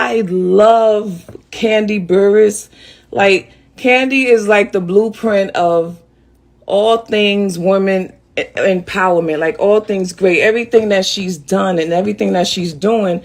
I love Kandi Burris. Like, Kandi is like the blueprint of all things women empowerment, like all things great. Everything that she's done and everything that she's doing,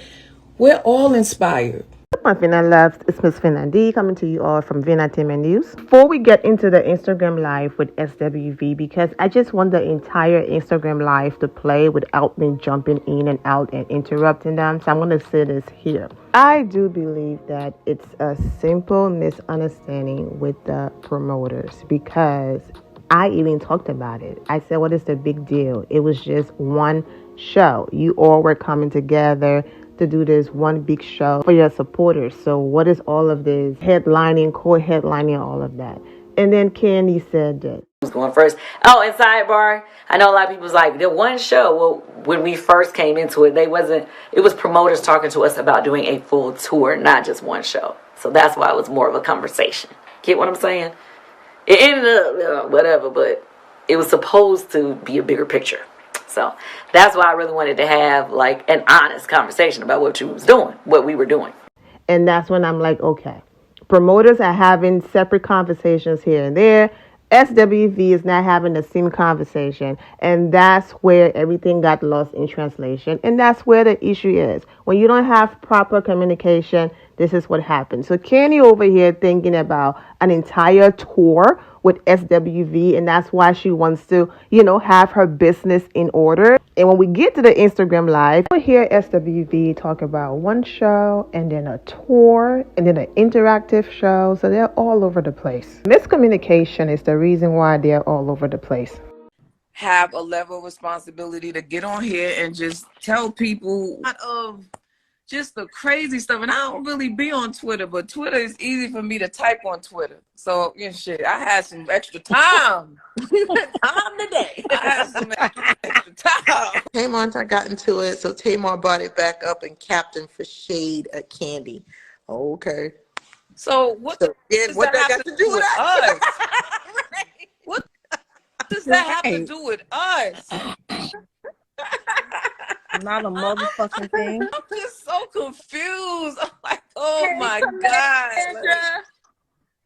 we're all inspired. My Vina loves, it's Miss Kandi coming to you all from Vina Entertainment News. Before we get into the Instagram live with SWV, because I just want the entire Instagram live to play without me jumping in and out and interrupting them, so I'm going to say this here. I do believe that it's a simple misunderstanding with the promoters, because I even talked about it. I said, what is the big deal? It was just one show. You all were coming together to do this one big show for your supporters. So what is all of this headlining, co-headlining, all of that? And then Kandi said that. Who's going first? Oh, and sidebar, I know a lot of people's like, the one show, well, when we first came into it, it was promoters talking to us about doing a full tour, not just one show. So that's why it was more of a conversation. Get what I'm saying? It ended up, whatever, but it was supposed to be a bigger picture. So that's why I really wanted to have like an honest conversation about what we were doing. And that's when I'm like, okay, promoters are having separate conversations here and there. SWV is not having the same conversation. And that's where everything got lost in translation. And that's where the issue is. When you don't have proper communication, this is what happens. So Kandi over here thinking about an entire tour with SWV, and that's why she wants to, have her business in order. And when we get to the Instagram live, we hear SWV talk about one show and then a tour and then an interactive show. So they're all over the place. Miscommunication is the reason why they're all over the place. Have a level of responsibility to get on here and just tell people of just the crazy stuff. And I don't really be on Twitter, but Twitter is easy for me to type on Twitter. So, I had some extra time. Time today. I had some extra time. Tamar got into it, so Tamar brought it back up and captain for shade at Kandi. Okay. So what that got to do with us? What does that have to do with us? Not a motherfucking thing. I'm just so confused. I'm like, oh my God.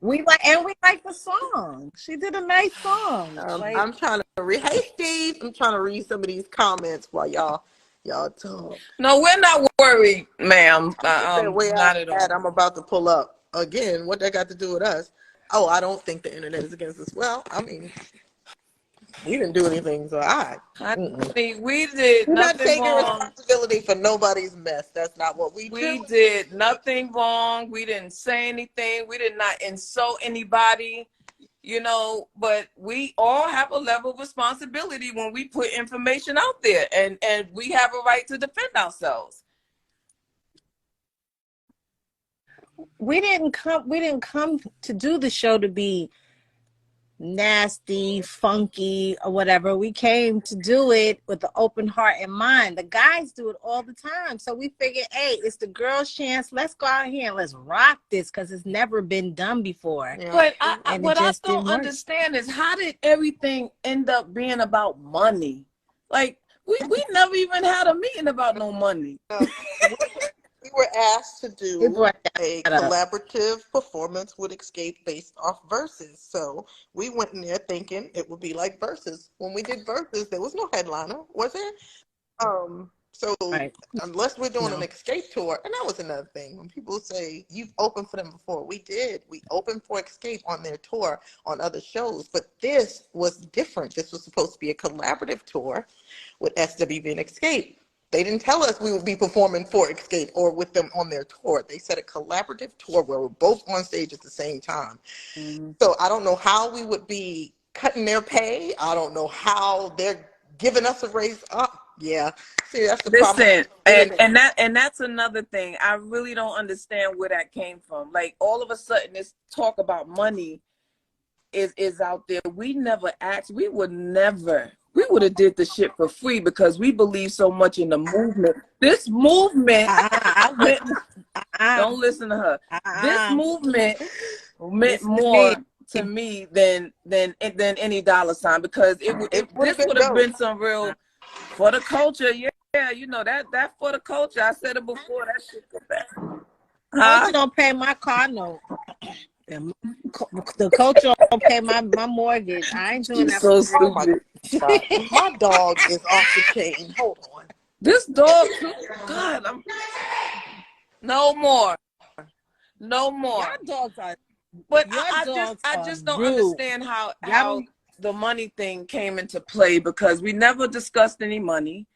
We like the song. She did a nice song. I'm trying to read. Hey Steve, I'm trying to read some of these comments while y'all talk. No, we're not worried, ma'am. Not at all. I'm about to pull up again. What that got to do with us? Oh, I don't think the internet is against us. Well, I mean, we didn't do anything, so we did We're nothing not taking wrong. responsibility for nobody's mess. That's not what we do. We did nothing wrong. We didn't say anything. We did not insult anybody, but we all have a level of responsibility when we put information out there, and we have a right to defend ourselves. We didn't come to do the show to be nasty, funky, or whatever. We came to do it with an open heart and mind. The guys do it all the time. So we figured, hey, it's the girls' chance. Let's go out here and let's rock this because it's never been done before. Yeah. But what I don't understand is, how did everything end up being about money? Like, we never even had a meeting about no money. We were asked to do a collaborative performance with Xscape based off Versus. So we went in there thinking it would be like Versus. When we did Versus, there was no headliner, was there? Unless we're doing an Xscape tour, and that was another thing. When people say, you've opened for them before, we did. We opened for Xscape on their tour on other shows, but this was different. This was supposed to be a collaborative tour with SWV and Xscape. They didn't tell us we would be performing for Xscape or with them on their tour. They said a collaborative tour where we're both on stage at the same time. Mm-hmm. So I don't know how we would be cutting their pay. I don't know how they're giving us a raise up. Yeah. See, that's the problem. And that's another thing. I really don't understand where that came from. Like, all of a sudden this talk about money is out there. We never asked. We would have did the shit for free because we believe so much in the movement. This movement, don't listen to her. This movement meant more to me than any dollar sign, because this would have been some real for the culture. Yeah, that for the culture. I said it before. That shit go back. Coach don't pay my car note. The coach don't pay my mortgage. I ain't doing that. So Oh my stupid. God. My dog is off the chain. Hold on. This dog, God, no more. No more. Y'all dogs are. But Your I dogs just are don't rude. understand how the money thing came into play, because we never discussed any money.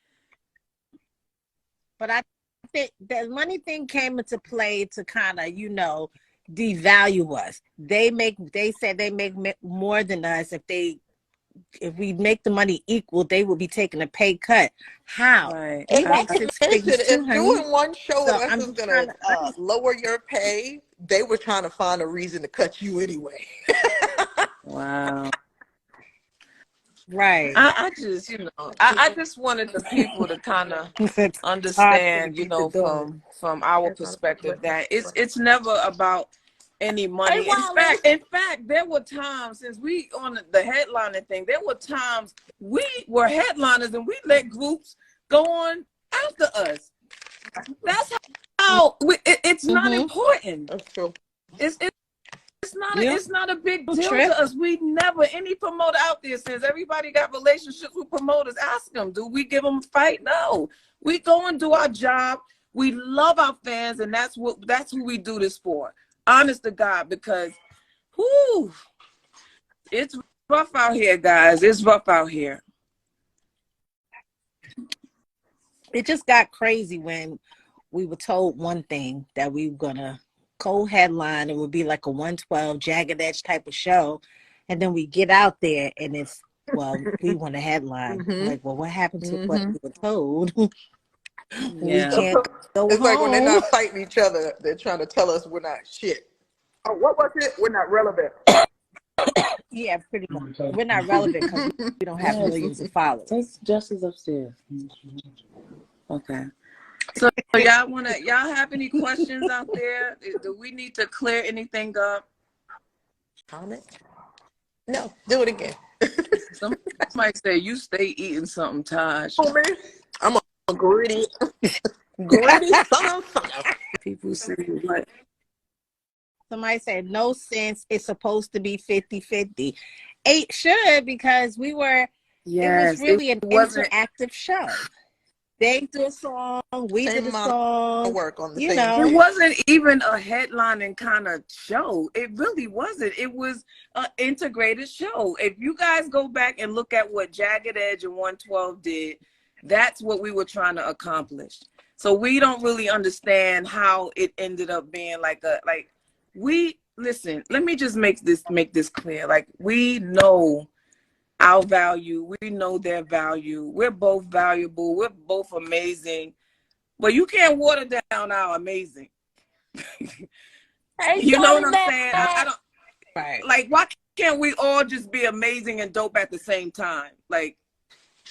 But I think the money thing came into play to kind of, devalue us. They said they make more than us. If we make the money equal, they will be taking a pay cut. How? Right. We make Listen, 6 figures too, if honey. doing one show So with us I'm is just gonna trying to lower your pay, they were trying to find a reason to cut you anyway. Wow. right. I just, I just wanted the people to kind of understand, from our perspective, that it's never about any money. In fact, there were times, since we on the headlining thing, there were times we were headliners and we let groups go on after us. That's how it's not important. That's true. It's not a big deal to us. We never, any promoter out there, since everybody got relationships with promoters, ask them, do we give them a fight? No. We go and do our job. We love our fans, and that's who we do this for. Honest to God, because it's rough out here, guys. It's rough out here. It just got crazy when we were told one thing, that we were gonna co-headline. It would be like a 112 Jagged Edge type of show, and then we get out there and it's, we want a headline. Like, well, what happened to what we were told? We can't go It's home. like when they're not fighting each other, they're trying to tell us we're not shit. Oh, what was it? We're not relevant. Yeah, pretty much. We're not relevant because we don't have millions of followers. Take Justice upstairs. Okay. So y'all have any questions out there? Do we need to clear anything up? Comment? No, do it again. Somebody say you stay eating something, Taj. Oh, man. I'm a greedy son of fire. People say what? Somebody said, no sense. It's supposed to be 50-50. It should, because it was really an interactive show. They do a song, we did a song. Work on the It wasn't even a headlining kind of show. It really wasn't. It was an integrated show. If you guys go back and look at what Jagged Edge and 112 did, that's what we were trying to accomplish. So we don't really understand how it ended up being listen, let me just make this clear. Like, we know our value, we know their value. We're both valuable, we're both amazing. But you can't water down our amazing. You know what I'm saying? I don't. Right. Like, why can't we all just be amazing and dope at the same time? Like,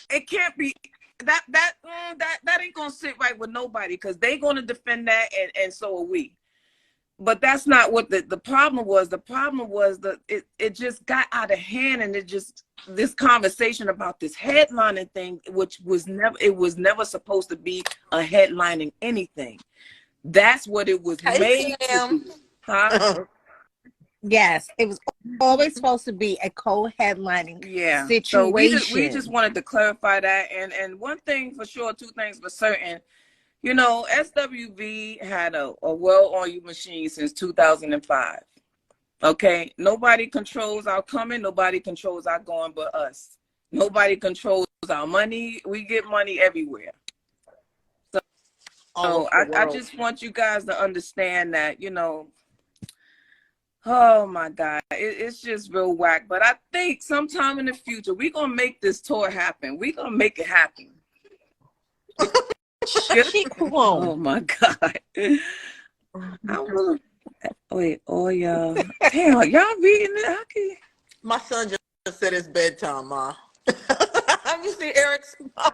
it can't be that ain't gonna sit right with nobody, because they gonna defend that, and so are we. But that's not what the problem was. The problem was it just got out of hand, and this conversation about this headlining thing, which was never supposed to be a headlining anything. That's what it was made to be. Huh? Yes, it was always supposed to be a co-headlining situation. So we just wanted to clarify that. And one thing for sure, two things for certain. SWV had a well-oiled machine since 2005. Okay? Nobody controls our coming. Nobody controls our going but us. Nobody controls our money. We get money everywhere. So I just want you guys to understand that, oh my God, it's just real whack. But I think sometime in the future, we're going to make this tour happen. We're going to make it happen. Oh my God. Wait, y'all. Damn, y'all reading it? My son just said it's bedtime, Ma. Have you seen Eric's? I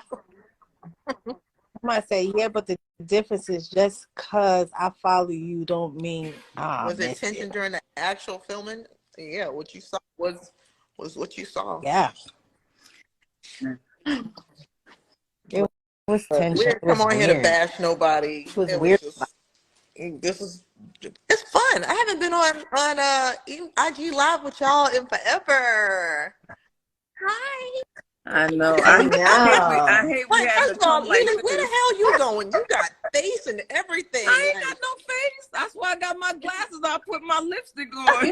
might say, yeah, but the difference is just because I follow you don't mean was it tension during the actual filming? Yeah, what you saw was what you saw. Yeah. It was tension. We didn't come on here to bash nobody. It was weird. This is it's fun. I haven't been on IG Live with y'all in forever. Hi. I know. I I know. hate we Like, had first to of all, come like Lily, where the this. hell you going? You got face and everything. I ain't Like, got no face. That's why I got my glasses. I put my lipstick on.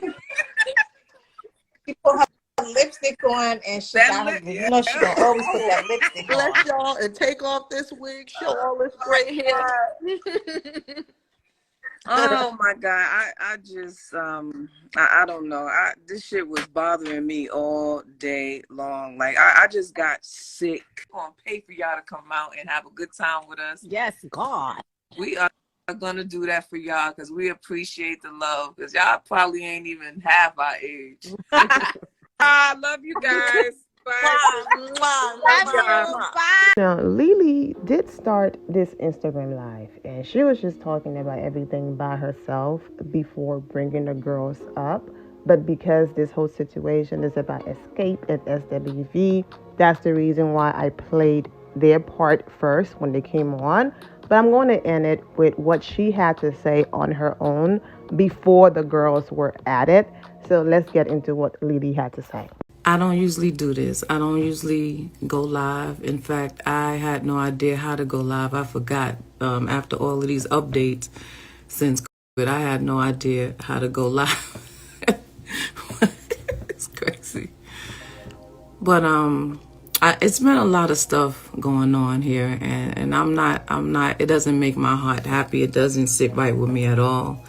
She put her lipstick on, and she That got her. lip, You know she gonna always put that lipstick on. bless y'all and take off this wig, show all this gray hair. Oh my God. I just I don't know. This shit was bothering me all day long. Like I just got sick. I'm gonna pay for y'all to come out and have a good time with us. Yes, God. We are gonna do that for y'all because we appreciate the love. Because y'all probably ain't even half our age. I love you guys. Bye. Love you. Bye. Now, Lily did start this Instagram live, and she was just talking about everything by herself before bringing the girls up. But because this whole situation is about Xscape and SWV, that's the reason why I played their part first when they came on. But I'm going to end it with what she had to say on her own before the girls were at it. So let's get into what Lily had to say. I don't usually do this. I don't usually go live. In fact, I had no idea how to go live. I forgot after all of these updates since COVID, I had no idea how to go live. It's crazy. But it's been a lot of stuff going on here, and I'm not, it doesn't make my heart happy. It doesn't sit right with me at all.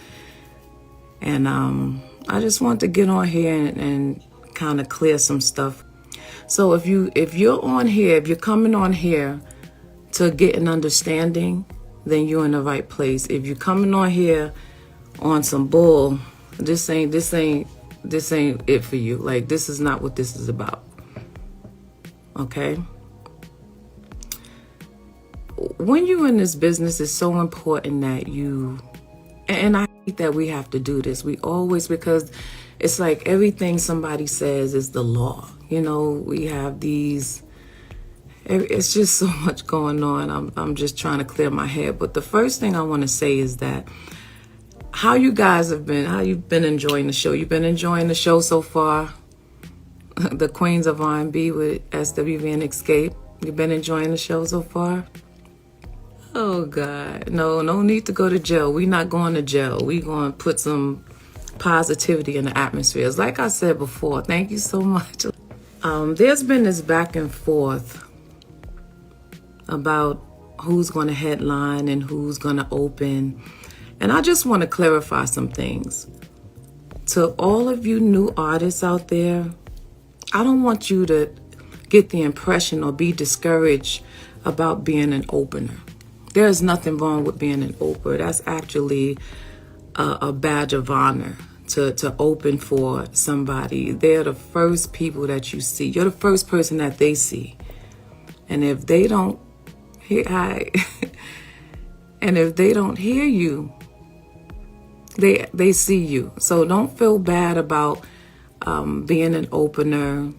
And I just want to get on here and kind of clear some stuff. So if you're on here, if you're coming on here to get an understanding, then you're in the right place. If you're coming on here on some bull, this ain't it for you. Like, this is not what this is about. Okay? When you're in this business, it's so important that and I hate that we have to do this. We always, because it's like everything somebody says is the law. You know, we have these, it's just so much going on. I'm just trying to clear my head. But the first thing I want to say is that how you've been enjoying the show. You've been enjoying the show so far. The Queens of R&B with SWV and Xscape. You've been enjoying the show so far? Oh, God. No need to go to jail. We're not going to jail. We're going to put some positivity in the atmospheres. Like I said before, thank you so much. There's been this back and forth about who's going to headline and who's going to open. And I just want to clarify some things. To all of you new artists out there, I don't want you to get the impression or be discouraged about being an opener. There's nothing wrong with being an opener. That's actually a badge of honor to open for somebody. They're the first people that you see. You're the first person that they see. And if they don't hear, and if they don't hear you, they see you. So don't feel bad about being an opener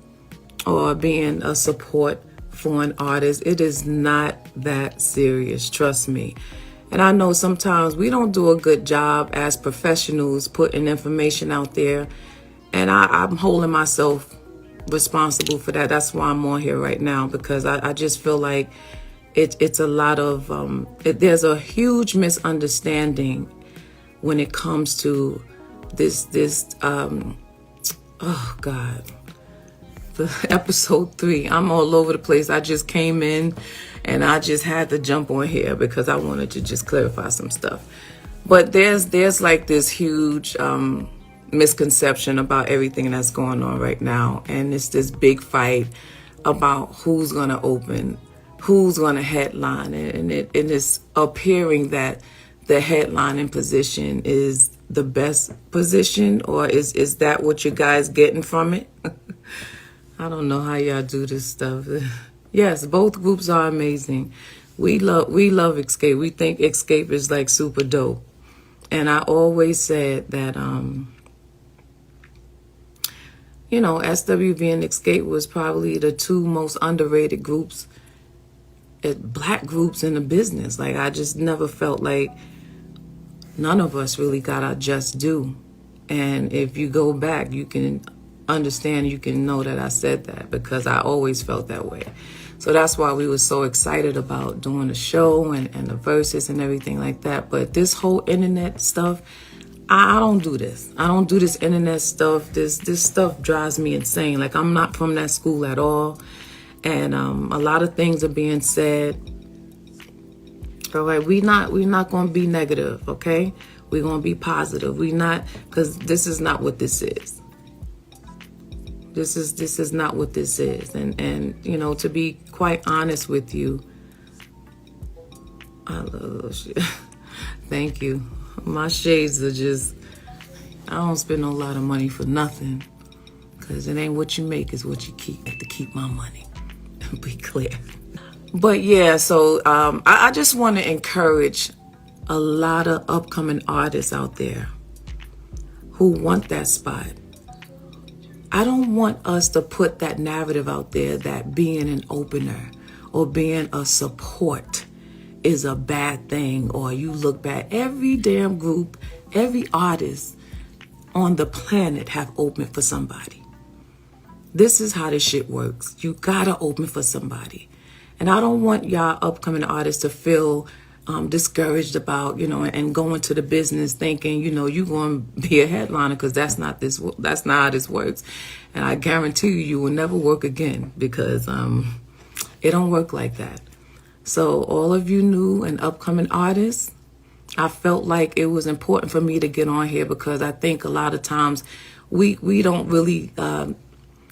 or being a support for an artist. It is not that serious, trust me. And I know sometimes we don't do a good job as professionals putting information out there, and I'm holding myself responsible for that. That's why I'm on here right now, because I just feel like it's a lot of there's a huge misunderstanding when it comes to this oh God, the episode 3. I'm all over the place. I just came in and I just had to jump on here because I wanted to just clarify some stuff. But there's like this huge misconception about everything that's going on right now, and it's this big fight about who's going to open, who's going to headline, and it's appearing that the headlining position is the best position, or is that what you guys getting from it? I don't know how y'all do this stuff. Yes, both groups are amazing. We love Xscape. We think Xscape is like super dope. And I always said that SWV and Xscape was probably the 2 most underrated groups, black groups in the business. Like, I just never felt like none of us really got our just due. And if you go back, you can understand, you can know that I said that, because I always felt that way. So that's why we were so excited about doing the show and the verses and everything like that. But this whole internet stuff, I don't do this. I don't do this internet stuff. This stuff drives me insane. Like, I'm not from that school at all. And a lot of things are being said. All right, we're not going to be negative, okay? We're going to be positive. We not, because this is not what this is. This is not what this is. And you know, to be quite honest with you, I love shit. Thank you. My shades are just, I don't spend a lot of money for nothing, because it ain't what you make, it's what you keep. I have to keep my money. Be clear. But yeah, so I just want to encourage a lot of upcoming artists out there who want that spot. I don't want us to put that narrative out there that being an opener or being a support is a bad thing, or you look bad. Every damn group, every artist on the planet have opened for somebody. This is how this shit works. You gotta open for somebody. And I don't want y'all upcoming artists to feel discouraged about, you know, and go into the business thinking, you know, you're going to be a headliner, because that's not how this works. And I guarantee you will never work again, because it don't work like that. So all of you new and upcoming artists, I felt like it was important for me to get on here, because I think a lot of times we don't really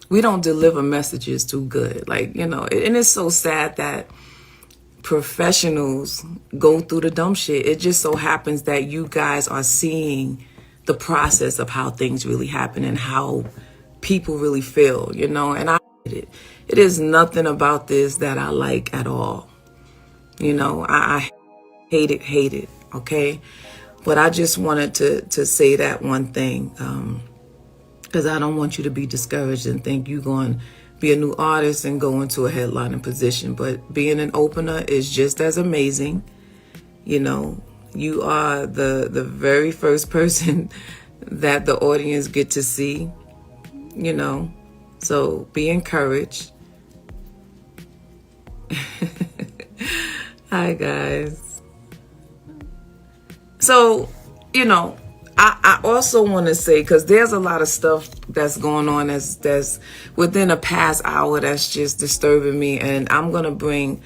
we don't deliver messages too good. Like, you know, and it's so sad that professionals go through the dumb shit. It just so happens that you guys are seeing the process of how things really happen and how people really feel, you know, and I hate it. It is nothing about this that I like at all. You know, I hate it, okay? But I just wanted to say that one thing, because I don't want you to be discouraged and think you're going to be a new artist and go into a headlining position. But being an opener is just as amazing. You know, you are the very first person that the audience get to see, you know. So be encouraged. Hi, guys. So, you know, I also want to say, because there's a lot of stuff that's going on that's within the past hour that's just disturbing me, and I'm going to bring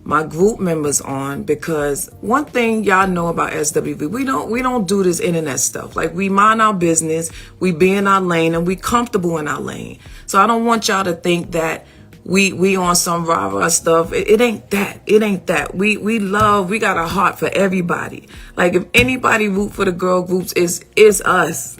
my group members on, because one thing y'all know about SWV, we don't do this internet stuff. Like, we mind our business, we be in our lane, and we comfortable in our lane. So I don't want y'all to think that we on some rah-rah stuff. It ain't that. It ain't that. We got a heart for everybody. Like, if anybody root for the girl groups, is us.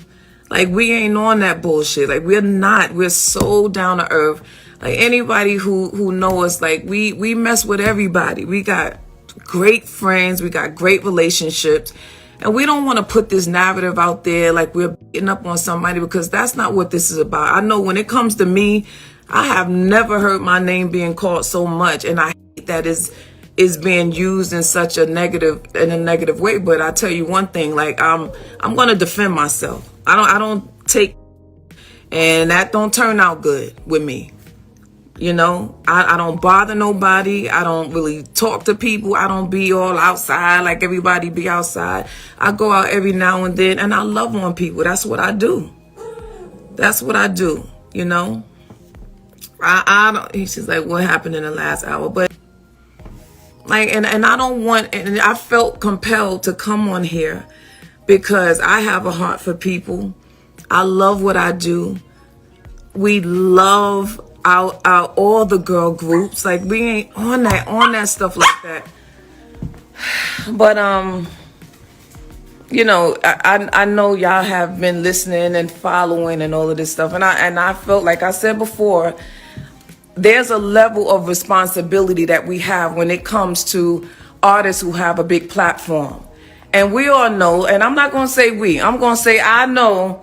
Like, we ain't on that bullshit. Like, we're so down to earth. Like, anybody who know us, like, we mess with everybody. We got great friends, we got great relationships, and we don't want to put this narrative out there like we're beating up on somebody, because that's not what this is about. I know when it comes to me, I have never heard my name being called so much, and I hate that is being used in such a negative way. But I tell you one thing, like, I'm gonna defend myself. I don't take, and that don't turn out good with me. You know, I don't bother nobody. I don't really talk to people. I don't be all outside like everybody be outside. I go out every now and then, and I love on people. That's what I do. That's what I do, you know. I don't, he's just like, what happened in the last hour? But like, and I don't want, and I felt compelled to come on here because I have a heart for people. I love what I do. We love our all the girl groups. Like, we ain't on that stuff like that. But you know, I know y'all have been listening and following and all of this stuff, and I felt like I said before, there's a level of responsibility that we have when it comes to artists who have a big platform. And we all know, and I'm not going to say we, I'm going to say I know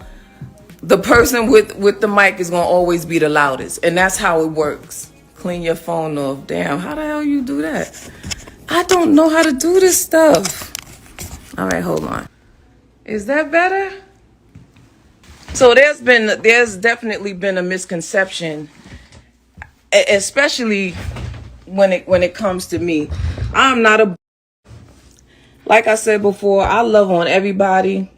the person with the mic is going to always be the loudest. And that's how it works. Clean your phone off. Damn, how the hell you do that? I don't know how to do this stuff. All right, hold on. Is that better? So there's definitely been a misconception, especially when it comes to me. I'm not a, like I said before, I love on everybody.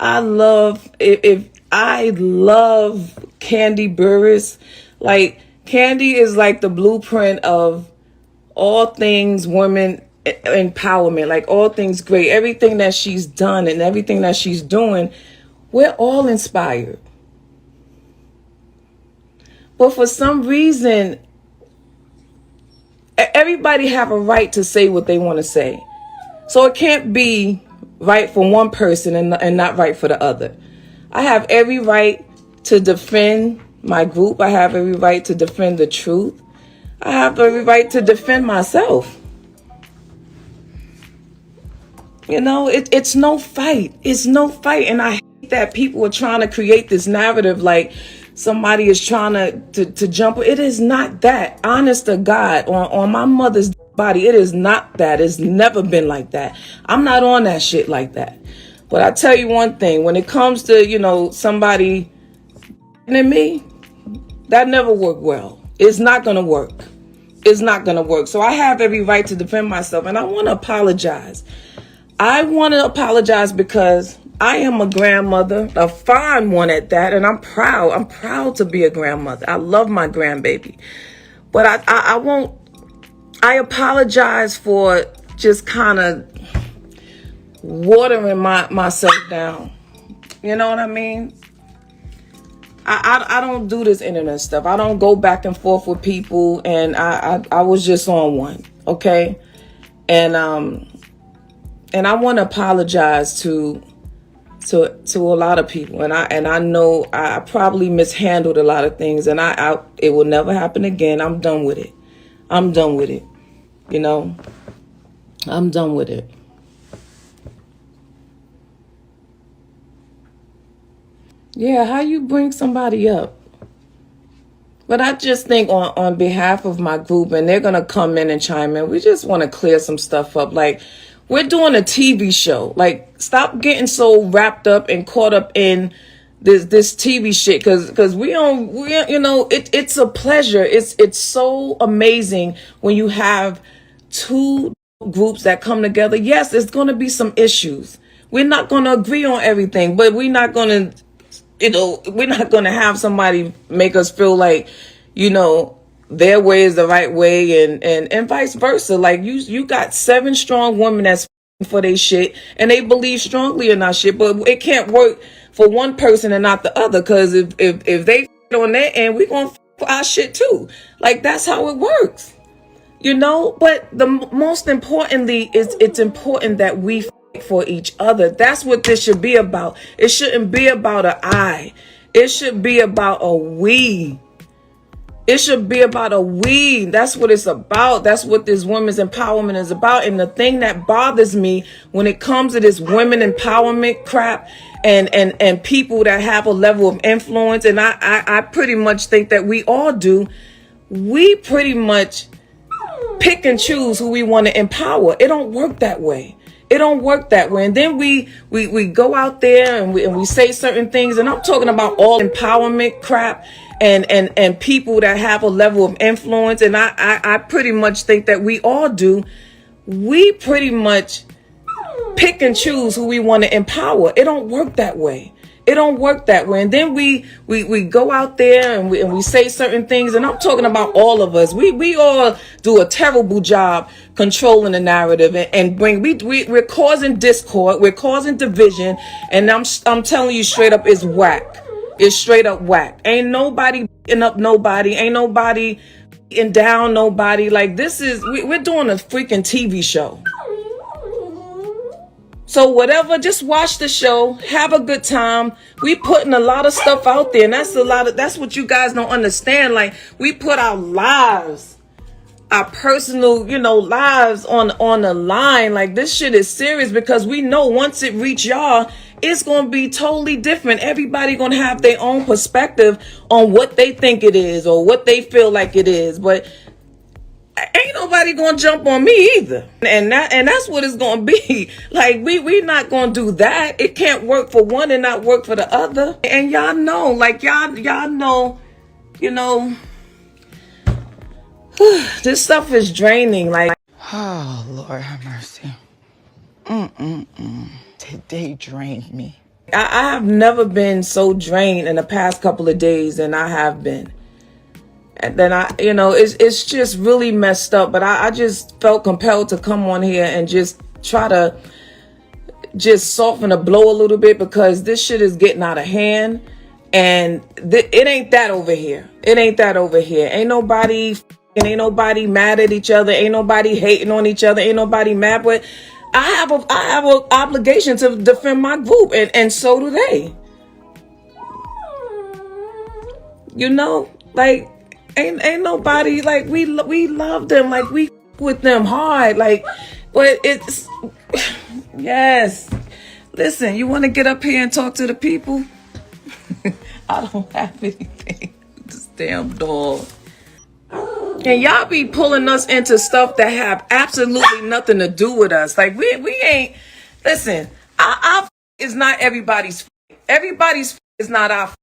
I love, if I love Kandi Burris. Like, Kandi is like the blueprint of all things women empowerment, like all things great. Everything that she's done and everything that she's doing, we're all inspired. But for some reason, everybody have a right to say what they want to say. So it can't be right for one person and not right for the other. I have every right to defend my group. I have every right to defend the truth. I have every right to defend myself. You know, it's no fight. It's no fight. And I hate that people are trying to create this narrative like somebody is trying to jump. It is not that. Honest to God, on my mother's body, it is not that. It's never been like that. I'm not on that shit like that. But I tell you one thing, when it comes to, you know, somebody and me, that never worked well. It's not going to work. It's not going to work. So I have every right to defend myself, and I want to apologize. I want to apologize because I am a grandmother, a fine one at that, and I'm proud. I'm proud to be a grandmother. I love my grandbaby. But I won't, I apologize for just kind of watering myself down. You know what I mean? I don't do this internet stuff. I don't go back and forth with people, and I was just on one, okay? And I want to apologize to a lot of people, and I know I probably mishandled a lot of things, and it will never happen again. I'm done with it. I'm done with it. You know, I'm done with it. Yeah, how you bring somebody up? But I just think on behalf of my group, and they're going to come in and chime in, we just want to clear some stuff up. Like, we're doing a TV show. Like, stop getting so wrapped up and caught up in this TV shit. Cause we you know, it's a pleasure. It's so amazing when you have two groups that come together. Yes, there's going to be some issues. We're not going to agree on everything, but we're not going to, you know, we're not going to have somebody make us feel like, you know, their way is the right way, and vice versa. Like, you got 7 strong women that's for their shit, and they believe strongly in our shit, but it can't work for one person and not the other, because if they on their end, we gonna for our shit too. Like, that's how it works, you know. But the most importantly is it's important that we for each other. That's what this should be about. It shouldn't be about an I. It should be about a we. It should be about a we. That's what it's about. That's what this women's empowerment is about. And the thing that bothers me when it comes to this women empowerment crap and people that have a level of influence, and I pretty much think that we all do, we pretty much pick and choose who we want to empower. It don't work that way. It don't work that way. And then we go out there and we say certain things. And I'm talking about all empowerment crap and people that have a level of influence. And I pretty much think that we all do. We pretty much pick and choose who we want to empower. It don't work that way. It don't work that way. And then we go out there and we say certain things. And I'm talking about all of us. We all do a terrible job controlling the narrative and we're causing discord. We're causing division. And I'm telling you straight up, it's whack. It's straight up whack. Ain't nobody beating up nobody. Ain't nobody beating down nobody. Like, we're doing a freaking TV show. So whatever, just watch the show, have a good time. We putting a lot of stuff out there, and that's what you guys don't understand. Like, we put our lives, our personal, you know, lives on the line. Like, this shit is serious, because we know once it reach y'all, it's going to be totally different. Everybody going to have their own perspective on what they think it is or what they feel like it is. But ain't nobody nobody gonna jump on me either. And that's what it's gonna be. Like we not gonna do that. It can't work for one and not work for the other. And y'all know, like y'all know, you know, this stuff is draining. Like, oh Lord have mercy. Today drained me. I have never been so drained in the past couple of days than I have been. And then it's just really messed up. But I just felt compelled to come on here and just try to just soften the blow a little bit, because this shit is getting out of hand. And it ain't that over here. It ain't that over here. Ain't nobody mad at each other. Ain't nobody hating on each other. Ain't nobody mad. But I have an obligation to defend my group, and so do they. You know, like ain't nobody, like we love them, like we with them hard, like, but it's yes. Listen, you want to get up here and talk to the people? I don't have anything. This damn dog. And y'all be pulling us into stuff that have absolutely nothing to do with us. Like we ain't. Listen, our is not everybody's. Everybody's is not our.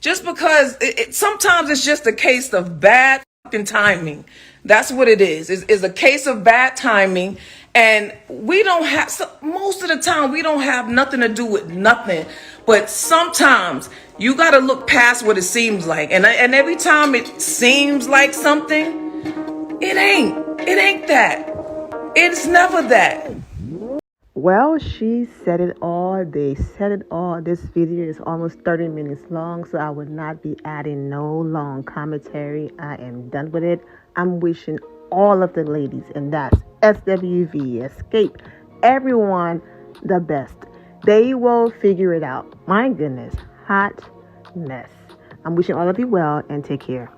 Just because sometimes it's just a case of bad fucking timing. That's what it is. It's a case of bad timing. And we don't have, most of the time, we don't have nothing to do with nothing. But sometimes you got to look past what it seems like. And every time it seems like something, it ain't that. It's never that. Well, she said it all. They said it all. This video is almost 30 minutes long, so I would not be adding no long commentary. I am done with it. I'm wishing all of the ladies, and that's SWV, Xscape, everyone the best. They will figure it out. My goodness, hot mess. I'm wishing all of you well, and take care.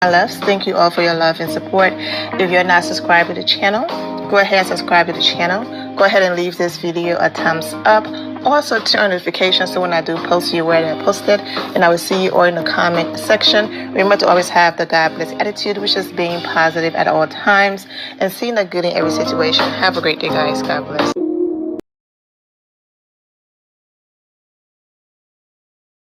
My loves, thank you all for your love and support. If you're not subscribed to the channel, go ahead and subscribe to the channel. Go ahead and leave this video a thumbs up. Also turn on notifications so when I do post, you're aware that I posted. And I will see you all in the comment section. Remember to always have the God bless attitude, which is being positive at all times and seeing the good in every situation. Have a great day, guys. God bless.